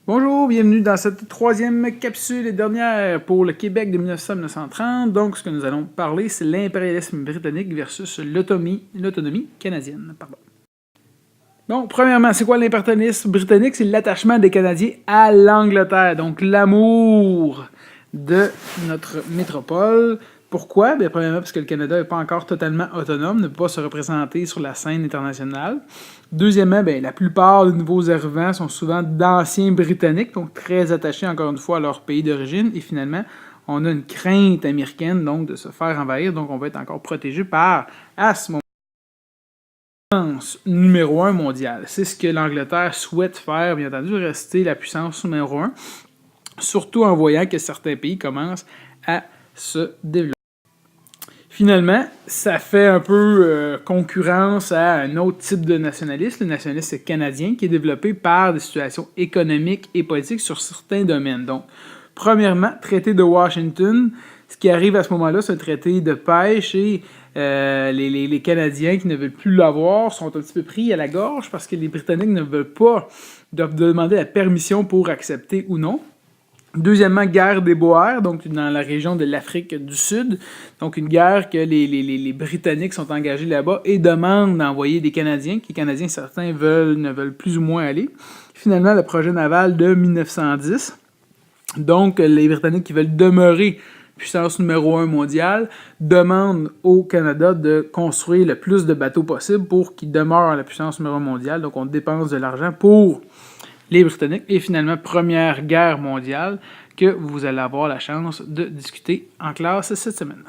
Bonjour, bienvenue dans cette troisième capsule et dernière pour le Québec de 1930. Donc, ce que nous allons parler, c'est l'impérialisme britannique versus l'autonomie canadienne. Bon, premièrement, c'est quoi l'impérialisme britannique? C'est l'attachement des Canadiens à l'Angleterre, donc l'amour de notre métropole. Pourquoi? Bien, premièrement, parce que le Canada n'est pas encore totalement autonome, ne peut pas se représenter sur la scène internationale. Deuxièmement, bien, la plupart des nouveaux arrivants sont souvent d'anciens Britanniques, donc très attachés encore une fois à leur pays d'origine. Et finalement, on a une crainte américaine donc de se faire envahir, donc on va être encore protégé par, à ce moment, numéro 1 mondial. C'est ce que l'Angleterre souhaite faire, bien entendu, rester la puissance numéro 1, surtout en voyant que certains pays commencent à se développer. Finalement, ça fait un peu concurrence à un autre type de nationalisme, le nationalisme canadien, qui est développé par des situations économiques et politiques sur certains domaines. Donc, premièrement, traité de Washington, ce qui arrive à ce moment-là, c'est un traité de pêche et les Canadiens qui ne veulent plus l'avoir sont un petit peu pris à la gorge parce que les Britanniques ne veulent pas, doivent demander la permission pour accepter ou non. Deuxièmement, guerre des Boers, donc dans la région de l'Afrique du Sud. Donc une guerre que les Britanniques sont engagés là-bas et demandent d'envoyer des Canadiens, que les Canadiens, certains ne veulent plus ou moins aller. Finalement, le projet naval de 1910. Donc les Britanniques qui veulent demeurer puissance numéro 1 mondiale demandent au Canada de construire le plus de bateaux possible pour qu'ils demeurent la puissance numéro 1 mondiale. Donc on dépense de l'argent pour les Britanniques, et finalement, Première Guerre mondiale, que vous allez avoir la chance de discuter en classe cette semaine.